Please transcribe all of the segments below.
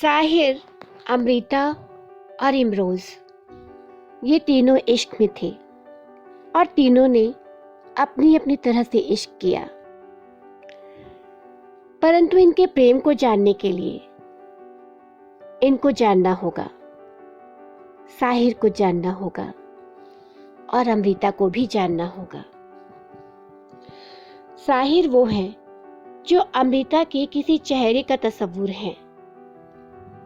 साहिर, अमृता और इमरोज ये तीनों इश्क में थे और तीनों ने अपनी अपनी तरह से इश्क किया। परंतु इनके प्रेम को जानने के लिए इनको जानना होगा, साहिर को जानना होगा और अमृता को भी जानना होगा। साहिर वो है जो अमृता के किसी चेहरे का तस्वुर है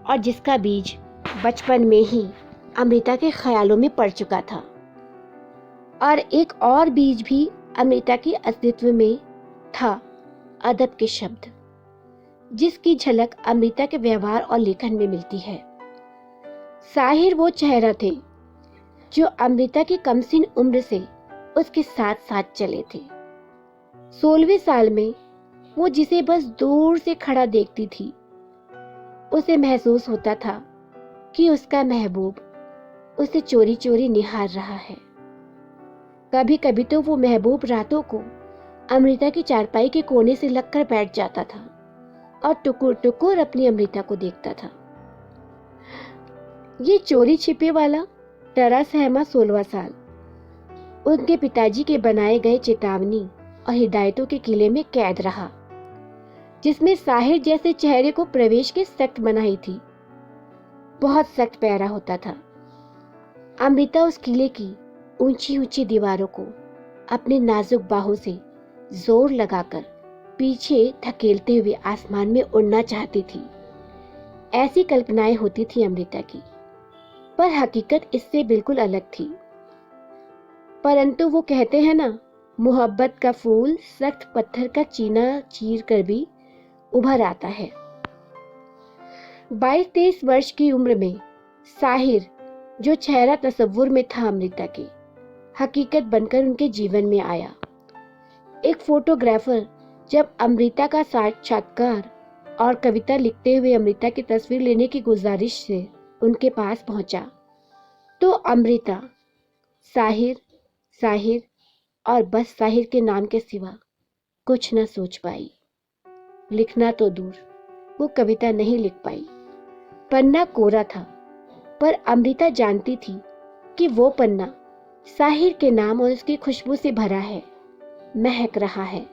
और जिसका बीज बचपन में ही अमृता के ख्यालों में पड़ चुका था, और एक और बीज भी अमृता के अस्तित्व में था, अदब के शब्द, जिसकी झलक अमृता के व्यवहार और लेखन में मिलती है। साहिर वो चेहरा थे जो अमृता की कमसिन उम्र से उसके साथ साथ चले थे। 16वें साल में वो जिसे बस दूर से खड़ा देखती थी, उसे महसूस होता था कि उसका महबूब उसे चोरी चोरी निहार रहा है। कभी कभी तो वो महबूब रातों को अमृता की चारपाई के कोने से लगकर बैठ जाता था और टुकुर टुकुर अपनी अमृता को देखता था। ये चोरी छिपे वाला डरा सहमा 16वां साल उनके पिताजी के बनाए गए चेतावनी और हिदायतों के किले में कैद रहा, जिसमें साहिर जैसे चेहरे को प्रवेश की सख्त मनाही थी। बहुत सख्त पैरा होता था। अमृता उस किले की ऊंची ऊंची दीवारों को अपने नाजुक बाहों से जोर लगाकर पीछे धकेलते हुए आसमान में उड़ना चाहती थी। ऐसी कल्पनाएं होती थी अमृता की, पर हकीकत इससे बिल्कुल अलग थी। परंतु वो कहते हैं ना, मोहब्बत का फूल सख्त पत्थर का चीना चीर कर भी उभर आता है। 22-23 वर्ष की उम्र में साहिर जो चेहरा तस्वुर में था अमृता के, हकीकत बनकर उनके जीवन में आया। एक फोटोग्राफर जब अमृता का साक्षात्कार और कविता लिखते हुए अमृता की तस्वीर लेने की गुजारिश से उनके पास पहुंचा, तो अमृता साहिर साहिर और बस साहिर के नाम के सिवा कुछ न सोच पाई। लिखना तो दूर, वो कविता नहीं लिख पाई। पन्ना कोरा था, पर अमृता जानती थी कि वो पन्ना साहिर के नाम और उसकी खुशबू से भरा है, महक रहा है।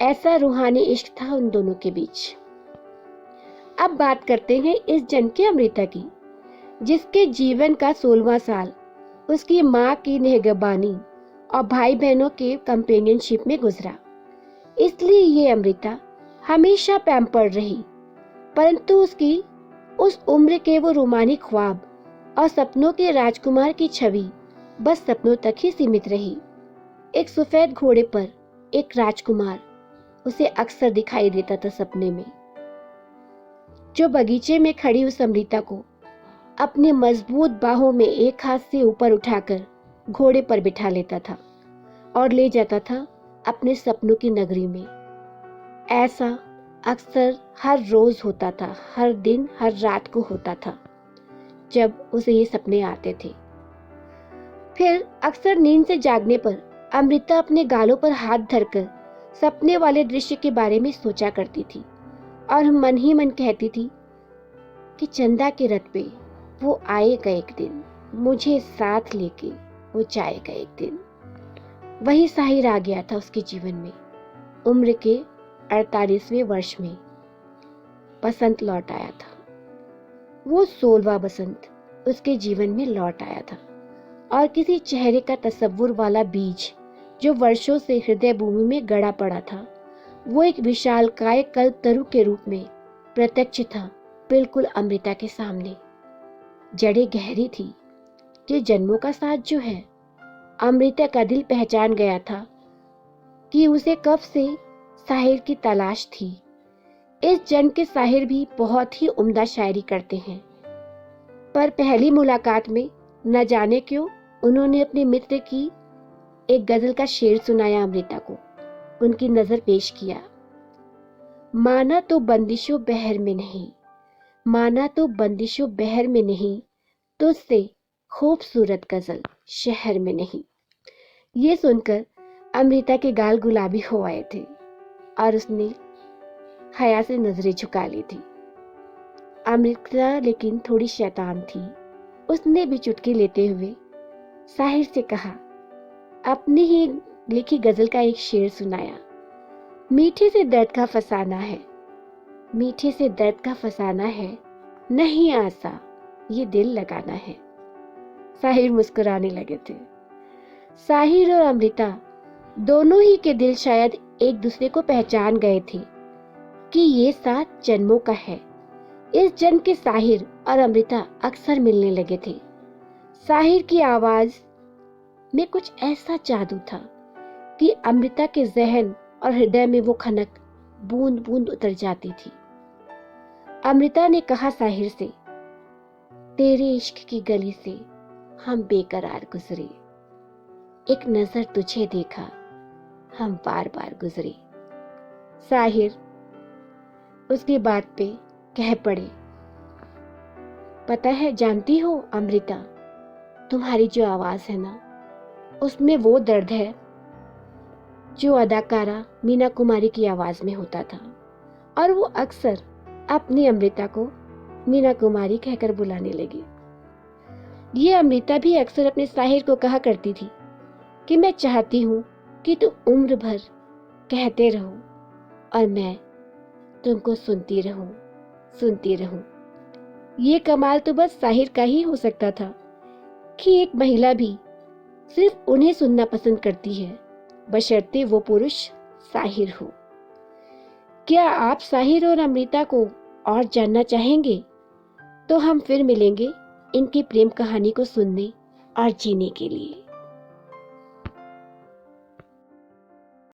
ऐसा रूहानी इश्क था उन दोनों के बीच। अब बात करते हैं इस जन के अमृता की, जिसके जीवन का 16वां साल उसकी माँ की निगहबानी और भाई बहनों के कंपेनियनशिप में गुजरा। इसलिए ये अमृता हमेशा पैम्पर्ड रही, परंतु उसकी उस उम्र के वो रोमानी ख्वाब और सपनों के राजकुमार की छवि बस सपनों तक ही सीमित रही। एक सफेद घोड़े पर एक राजकुमार उसे अक्सर दिखाई देता था सपने में, जो बगीचे में खड़ी उस अमृता को अपने मजबूत बाहों में एक हाथ से ऊपर उठाकर घोड़े पर बिठा लेता था और ले जाता था अपने सपनों की नगरी में। ऐसा अक्सर हर रोज होता था, हर दिन हर रात को होता था जब उसे ये सपने आते थे। फिर अक्सर नींद से जागने पर अमृता अपने गालों पर हाथ धरकर सपने वाले दृश्य के बारे में सोचा करती थी और मन ही मन कहती थी कि चंदा के रथ पे वो आएगा एक दिन, मुझे साथ लेके वो जाएगा एक दिन। वही साहिर आ गया था उसके जीवन में। उम्र के 48वें वर्ष में बसंत लौट आया था। वो 16वां बसंत उसके जीवन में लौट आया था, और किसी चेहरे का तस्वुर वाला बीज जो वर्षों से हृदय भूमि में गड़ा पड़ा था, वो एक विशालकाय कल्पतरु के रूप में प्रत्यक्ष था बिल्कुल अमृता के सामने। जड़ें गहरी थी। ये जन्मों का साथ जो है, अमृता का दिल पहचान गया था कि उसे कब से साहिर की तलाश थी। इस जन्म के साहिर भी बहुत ही उम्दा शायरी करते हैं, पर पहली मुलाकात में न जाने क्यों उन्होंने अपने मित्र की एक गजल का शेर सुनाया अमृता को, उनकी नजर पेश किया। माना तो बंदिशों बहर में नहीं, माना तो बंदिशों बहर में नहीं, तुझसे खूबसूरत गजल शहर में नहीं। ये सुनकर अमृता के गाल गुलाबी हो आए थे और उसने हया से नजरें झुका ली थी। अमृता लेकिन थोड़ी शैतान थी। उसने भी चुटकी लेते हुए साहिर से कहा, अपनी ही लिखी गजल का एक शेर सुनाया। मीठे से दर्द का फसाना है, मीठे से दर्द का फसाना है, नहीं आसा ये दिल लगाना है। साहिर मुस्कुराने लगे थे। साहिर और अमृता दोनों ही के दिल शायद एक दूसरे को पहचान गए थे कि ये 7 जन्मों का है। इस जन्म के साहिर और अमृता अक्सर मिलने लगे थे। साहिर की आवाज में कुछ ऐसा जादू था कि अमृता के जहन और हृदय में वो खनक बूंद बूंद उतर जाती थी। अमृता ने कहा साहिर से, तेरे इश्क की गली से हम बेकरार गुजरे, एक नजर तुझे देखा हम बार बार गुजरे। साहिर उसकी बात पे कह पड़े, पता है, जानती हो अमृता, तुम्हारी जो आवाज है ना, उसमें वो दर्द है जो अदाकारा मीना कुमारी की आवाज में होता था। और वो अक्सर अपनी अमृता को मीना कुमारी कहकर बुलाने लगी। ये अमृता भी अक्सर अपने साहिर को कहा करती थी कि मैं चाहती हूँ कि तुम उम्र भर कहते रहो और मैं तुमको सुनती रहूं, सुनती रहूं। ये कमाल तो बस साहिर का ही हो सकता था कि एक महिला भी सिर्फ उन्हें सुनना पसंद करती है, बशर्ते वो पुरुष साहिर हो। क्या आप साहिर और अमृता को और जानना चाहेंगे? तो हम फिर मिलेंगे इनकी प्रेम कहानी को सुनने और जीने के लिए।